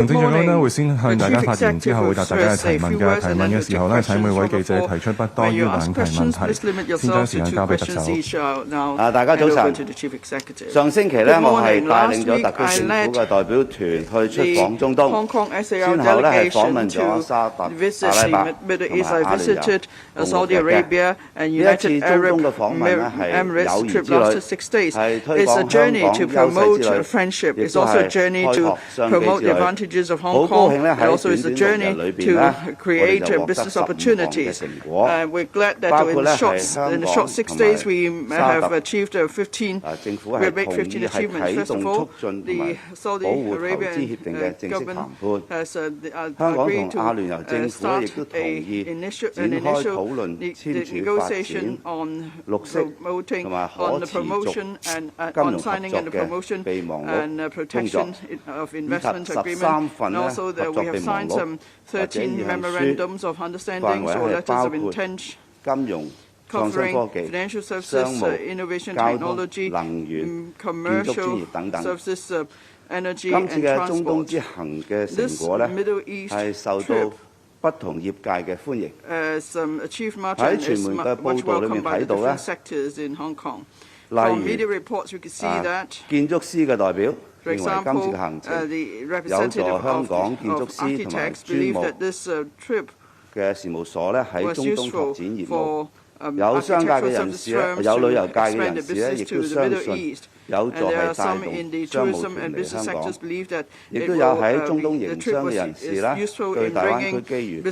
行政長官呢會先向大家發言，之後回答大家嘅提問嘅。提問嘅時候呢，請每位記者提出不多於兩題問題。先將時間交俾特首。大家早晨。上星期呢，我係帶領咗特區政府嘅代表團去出訪中東，先後呢係訪問咗沙特阿拉伯同埋阿聯酋。呢一次中東嘅訪問呢係友誼之旅，係推廣香港優勢之旅，亦都係開拓商機之旅。好高興咧，喺短短6日裏邊咧，我哋就獲得15項嘅成果，包括咧係香港同埋沙特政府係同意係啟動促進同埋保護投資協定嘅正式談判。香港同阿聯酋政府亦都同意展開討論簽署發展綠色同埋可持續金融合作嘅備忘錄工作，以及13份合作備忘錄或者議案書，範圍係包括金融、創新科技、商務、交通、能源、建築專業等等。今次嘅中東之行嘅成果呢，係受到不同業界嘅歡迎。喺傳媒嘅報導裏面睇到呢，例如建築師嘅代表認為今次嘅行程有助香港建築師同埋專務嘅事務所咧喺中東拓展業務。有商界嘅人士咧，有旅遊界嘅人士咧，亦都相信有助係帶動商務團嚟香港。亦都有喺中東營商嘅人士咧，對大灣區機遇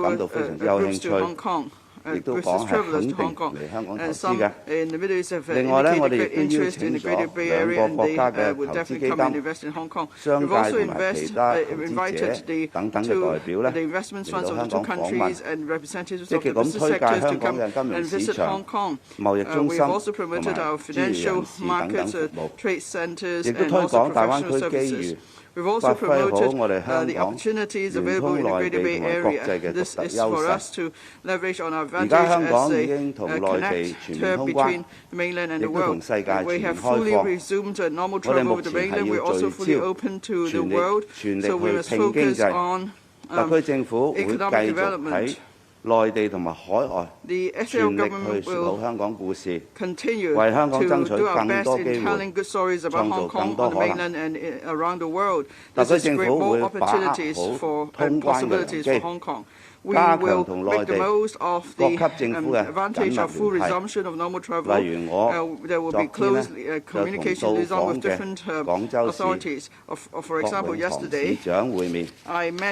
感到非常之有興趣。亦都講係肯定嚟香港投資嘅。另外呢，我哋亦都邀請咗兩個國家嘅投資基金、商界同埋其他投資者等等嘅代表呢嚟到香港訪問，積極咁推介香港嘅金融市場、貿易中心同埋專業人士等等服務，亦都推廣大灣區機遇。發揮好我哋香港聯通內地同埋國際嘅獨特優勢。而家香港已經同內地全面通關，亦都同世界全面開放。我哋目前係要聚焦全力去拼經濟。特區政府會繼續喺內地同埋海外全力去説好香港故事，為香港爭取更多機會，創造更多可能。特區政府會把握好通關嘅良機，加強同內地各級政府嘅緊密聯繫。例如我昨天呢就同到訪嘅廣州市國務堂市長會面，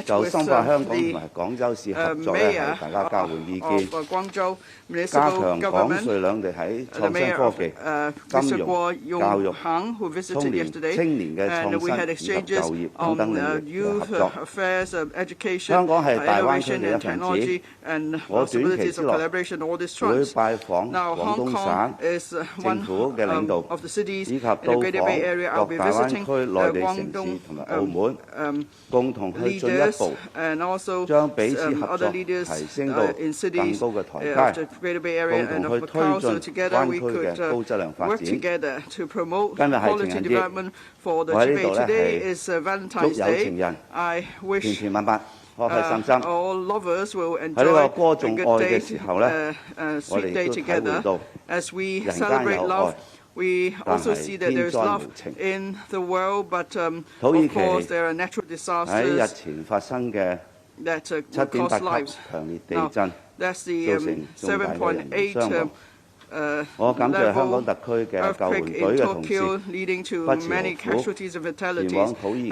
就深化香港同埋廣州市合作咧，係大家交換意見，加強港穗兩地喺創新科技、金融、教育、青年嘅創新以及就業等等領域嘅合作。香港係大灣區嘅一份子，我短期之內會拜訪廣東省政府嘅領導，以及到訪各大灣區內地城市同埋澳門，共同去進一步將彼此合作提升到更高嘅台階，共同去推進灣區嘅高質量發展。今日係情人節，我喺呢度咧係祝有情人甜甜蜜蜜。開開心心喺呢個歌頌愛嘅時候咧，我哋都體會到人間有愛，但係天災無情。土耳其喺日前發生嘅7.8級強烈地震，造成重大嘅人員傷亡。我感謝香港特區嘅救援隊嘅同事，不辭勞苦前往土耳其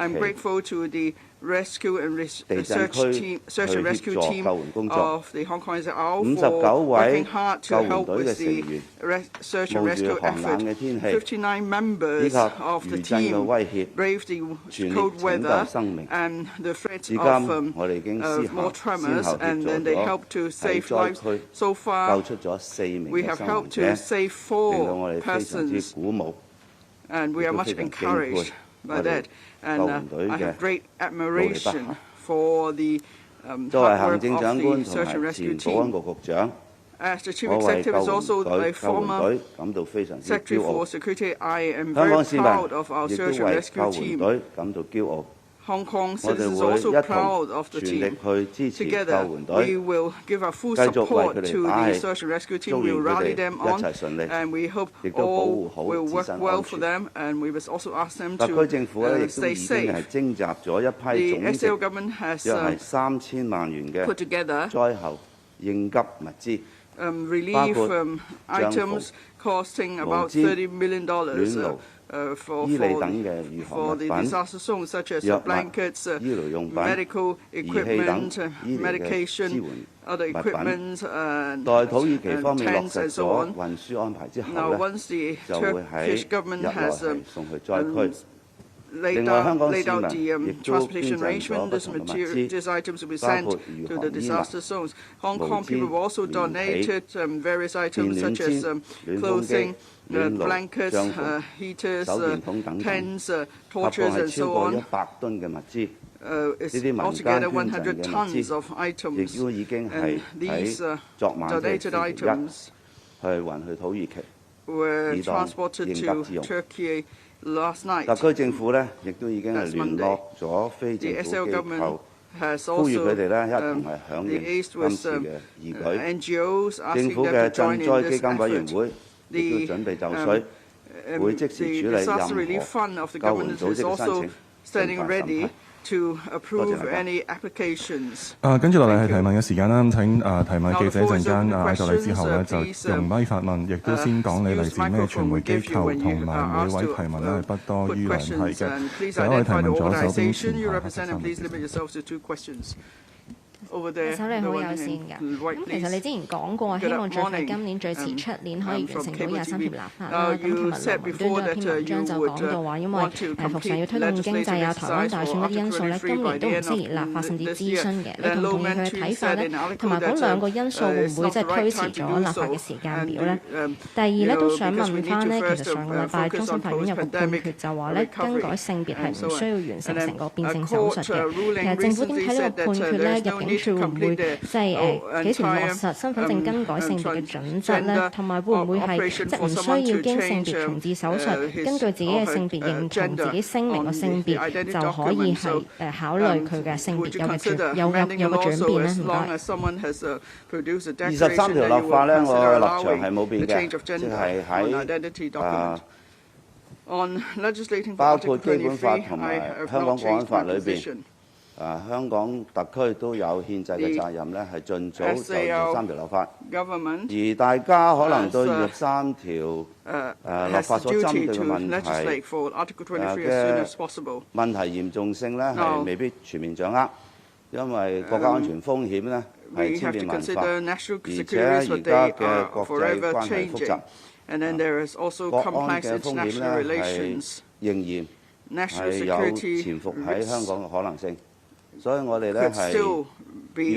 地震區去協助救援工作。59位救援隊嘅成員冒住寒冷嘅天氣，以及餘震嘅威脅，全力拯救生命。至今，我哋已經先後協助咗喺災區救出咗4名嘅生還者，令到我哋非常之鼓舞，亦都非常敬佩我哋救援隊嘅努力不懈。作為行政長官同埋前保安局局長，我為救援隊感到非常之驕傲。香港市民亦都為救援隊感到驕傲。我哋會一同全力去支持救援隊，繼續為佢哋打氣，祝願佢哋一齊順利，亦都保護好自身安全。特區政府咧亦都已經係徵集咗一批總值約係3000萬元嘅災後應急物資，包括帳篷、毛氈、暖爐、醫理等嘅預防物品、藥物、醫療用品、儀器等醫療嘅支援物品。待土耳其方面落實咗運輸安排之後呢，就會喺日內係送去災區。另外，香港市民亦都捐贈咗不同嘅物資，包括預防衣物、毛氈、棉被、電暖氈、暖風機、暖爐、帳篷、手電筒等等，合共係超過100噸嘅物資。呢啲民間捐贈嘅物資，亦都已經係喺昨晚嘅星期1去運去土耳其，以當應急之用。特區政府呢，亦都已經係聯絡咗非政府機構，呼籲佢哋呢一同係響應今次嘅義舉。政府嘅賑災基金委員會亦都準備就緒，會即時處理任何救援組織嘅申請。跟住落嚟係提問嘅時間啦。咁請提問記者陣間喺度嚟之後呢，就用咪發問，亦都先講你嚟自咩傳媒機構，同埋每位提問呢係不多於2題嘅。第一位提問左手邊前手你好友善㗎。咁其實你之前講過，希望最快今年最遲出年可以完成到23條立法啦。咁琴日倫敦有篇文章就講到話，因為復常要推動經濟啊、台灣大選嗰啲因素咧，今年都唔適宜立法甚至諮詢嘅。你同唔同意佢嘅睇法咧？同埋嗰兩個因素會唔會即係推遲咗立法嘅時間表咧？第二咧都想問翻咧，其實上個禮拜終審法院有個判決就話咧，更改性別係唔需要完成成個變性手術嘅。其實政府點睇呢個判決咧？入境會唔會即係幾時落實身份證更改性別嘅準則咧？同埋會唔會係即係唔需要經性別重置手術，根據自己嘅性別認同、自己聲明個性別就可以係考慮佢嘅性別有個轉變咧？唔該。23條立法咧，我嘅立場係冇變嘅，即係喺包括基本法同埋香港國安法裏邊。香港特區都有憲制嘅責任咧，係盡早就23條立法。而大家可能對23條立法所針對嘅問題嚴重性咧，係未必全面掌握，因為國家安全風險咧係千變萬化，而且而家嘅國際關係複雜，國安嘅風險咧係仍然係有潛伏喺香港嘅可能性。所以我哋咧係要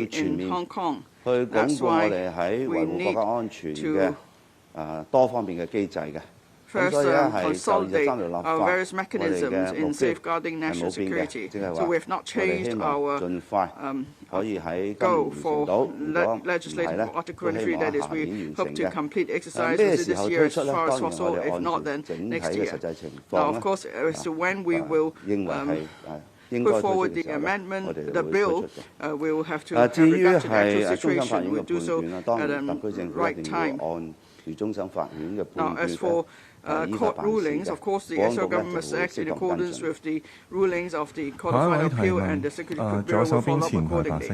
全面去鞏固我哋喺維護國家安全嘅多方面嘅機制嘅。咁所以咧係就23條立法，我哋嘅目標係冇變嘅，即係話我哋希望盡快可以喺今年完成到。如果唔係咧，都希望下年完成嘅。咩時候推出咧？當然我哋按照整體嘅實際情況咧，認為係put forward the amendment, the bill, we will have to have that registration. We will do so at the right time. Now, as for court rulings, of course, the SL government must act in accordance with the rulings of the Court of Final Appeal and the Secretary Bureau will follow up accordingly.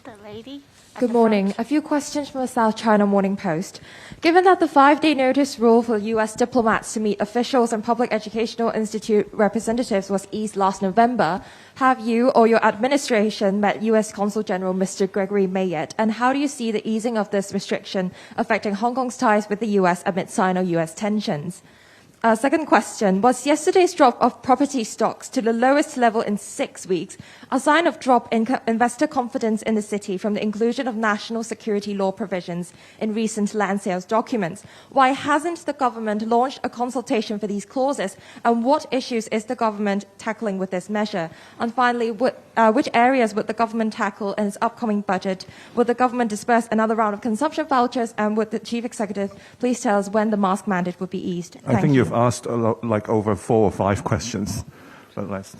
The lady. Good morning. A few questions from the South China Morning Post. Given that the 5-day notice rule for U.S. diplomats to meet officials and public educational institute representatives was eased last November, have you or your administration met U.S. Consul General Mr. Gregory Mayotte? And how do you see the easing of this restriction affecting Hong Kong's ties with the U.S. amid Sino-U.S. tensions? Second question, was yesterday's drop of property stocks to the lowest level in 6 weeks a sign of drop in investor confidence in the city from the inclusion of national security law provisions in recent land sales documents? Why hasn't the government launched a consultation for these clauses? And what issues is the government tackling with this measure? And finally, which areas would the government tackle in its upcoming budget? Would the government disperse another round of consumption vouchers? And would the Chief Executive please tell us when the mask mandate would be eased? I think you've asked like over 4 or 5 questions. But let's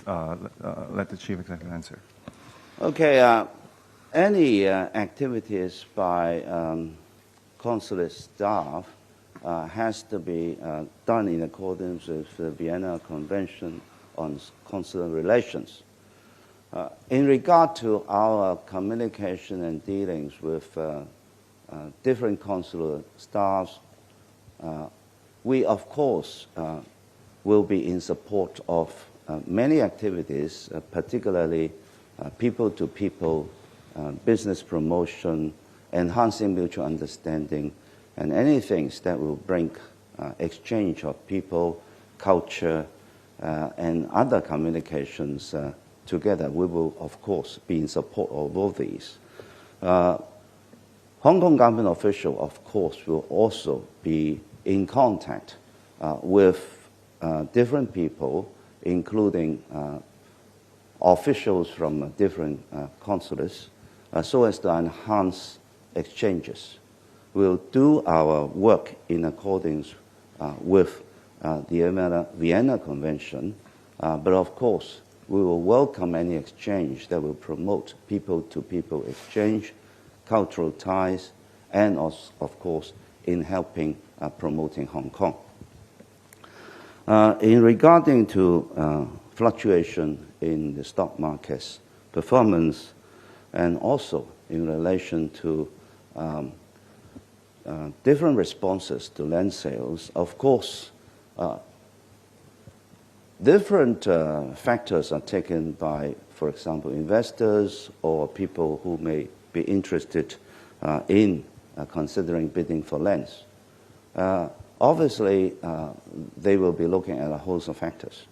let the Chief Executive answer. Okay. Any activities by consulate staff has to be done in accordance with the Vienna Convention on Consular Relations. In regard to our communication and dealings with different consular staffs, we of course will be in support of many activities, particularly people-to-people business promotion, enhancing mutual understanding, and any things that will bring exchange of people, culture, and other communications together. We will, of course, be in support of all these. Hong Kong government officials, of course, will also be in contact with different people, including officials from different consulates, so as to enhance exchanges. We'll do our work in accordance with the Vienna Convention, but of course, we will welcome any exchange that will promote people-to-people exchange, cultural ties, and of course, in helping promoting Hong Kong. In regarding to fluctuation in the stock market's performance, and also in relation to different responses to land sales, of course, different factors are taken by, for example, investors or people who may be interested in considering bidding for lands. Obviously, they will be looking at a host of factors.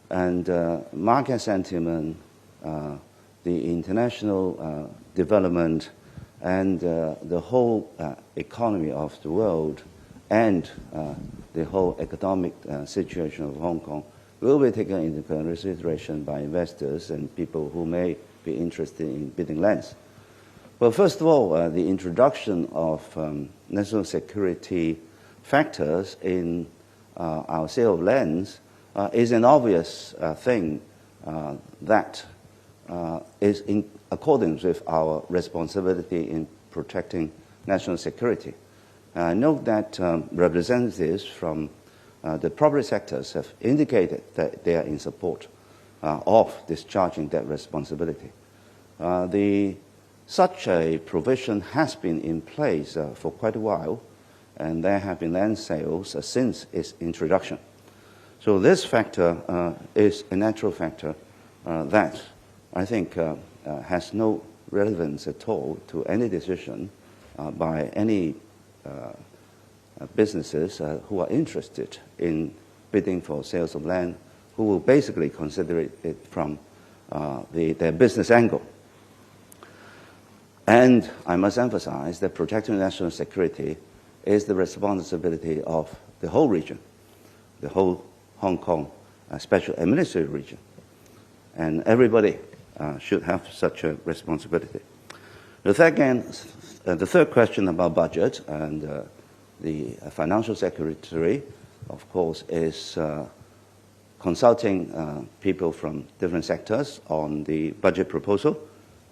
And market sentiment, the international development, and the whole economy of the world, and the whole economic situation of Hong Kong will be taken into consideration by investors and people who may be interested in bidding lands. But first of all, the introduction of national security factors in our sale of lands is an obvious thing that is in accordance with our responsibility in protecting national security. Note that representatives from the property sectors have indicated that they are in support of discharging that responsibility. Such a provision has been in place for quite a while, and there have been land sales since its introduction. So this factor is a natural factor that I think has no relevance at all to any decision by any businesses who are interested in bidding for sales of land, who will basically consider it from their business angle. And I must emphasize that protecting national security is the responsibility of the whole region, the whole Hong Kong special administrative region. And everybody should have such a responsibility. The third question about budget, and the financial secretary, of course, is consulting people from different sectors on the budget proposal.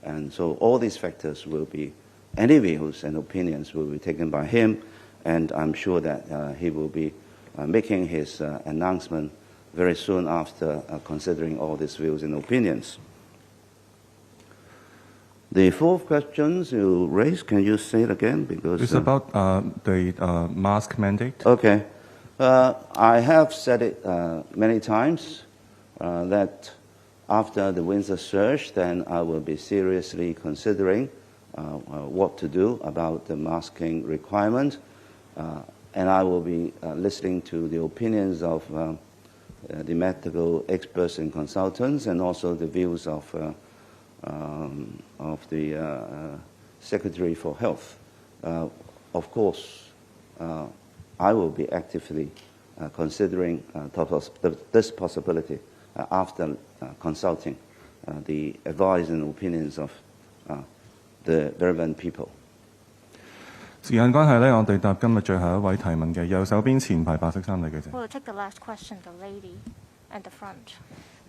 And so all these factors will be, any views and opinions will be taken by him, and I'm sure that he will be making his announcement very soon after considering all these views and opinions. The fourth question you raised, can you say it again? Because it's about the mask mandate. Okay. I have said it many times that after the winter surge, then I will be seriously considering what to do about the masking requirement. And I will be listening to the opinions of the medical experts and consultants, and also the views of the Secretary for Health. Of course, I will be actively considering this possibility after consulting the advice and opinions of the relevant people. 時間關係呢，我哋答今日最後一位提問嘅右手邊前排白色衫女記者。We'll take the last question, the lady.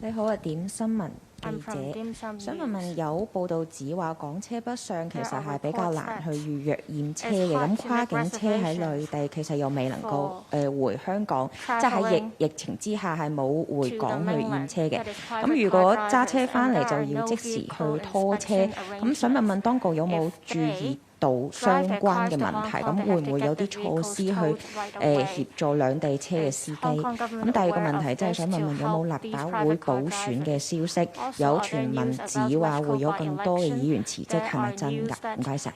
你好啊，點新聞記者，想問問有報道指話港車北上其實係比較難去預約驗車嘅，咁跨境車喺內地其實又未能夠回香港，即係喺疫情之下係冇回港去驗車嘅。咁如果揸車翻嚟就要即時去拖車，咁想問問當局有冇注意到相關嘅問題，咁會唔會有啲措施去協助兩地車嘅司機？咁第二個問題即係想問問有冇立法會補選嘅消息？有傳聞指話會有更多嘅議員辭職，係咪真㗎？唔該晒。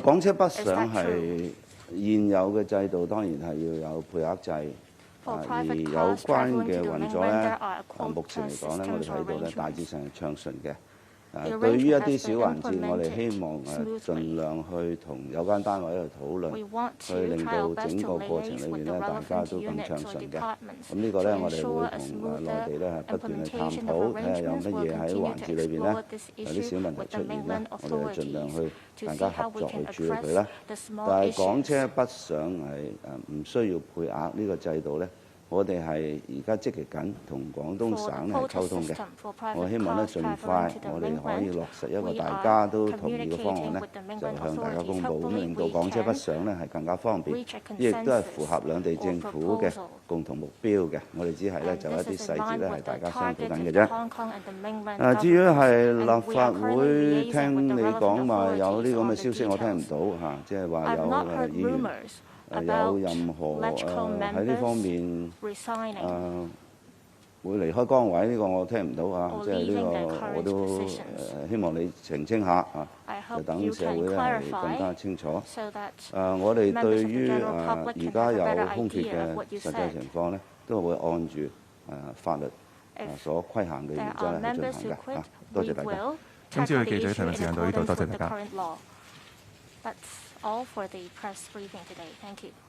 港車北上係現有嘅制度，當然係要有配額制。而有關嘅運作咧，目前嚟講咧，我哋睇到咧大致上係暢順嘅。對於一啲小環節，我哋希望盡量去同有關單位去討論，去令到整個過程裏面咧，大家都更暢順嘅。咁呢個咧，我哋會同內地咧係不斷去探討，睇下有乜嘢喺環節裏邊咧有啲小問題出現咧，我哋就盡量去大家合作去處理佢啦。但係港車北上係唔需要配額呢個制度咧。我哋係而家積極緊同廣東省咧溝通嘅，我希望咧盡快我哋可以落實一個大家都同意嘅方案咧，就向大家公佈，咁令到港車北上咧係更加方便，亦都係符合兩地政府嘅共同目標嘅。我哋只係咧就一啲細節咧係大家商討緊嘅啫。至於係立法會聽你講話有啲咁嘅消息，我聽唔到嚇，即係話有議員。有任何喺呢方面會離開崗位呢個我聽唔到啊，即係呢個我都希望你澄清下啊，就等社會咧係更加清楚。我哋對於而家有空缺嘅實際情況咧，都會按住法律所規限嘅原則咧去進行嘅。多謝大家。今朝嘅記者提問時間到呢度，多謝大家。All for the press briefing today. Thank you.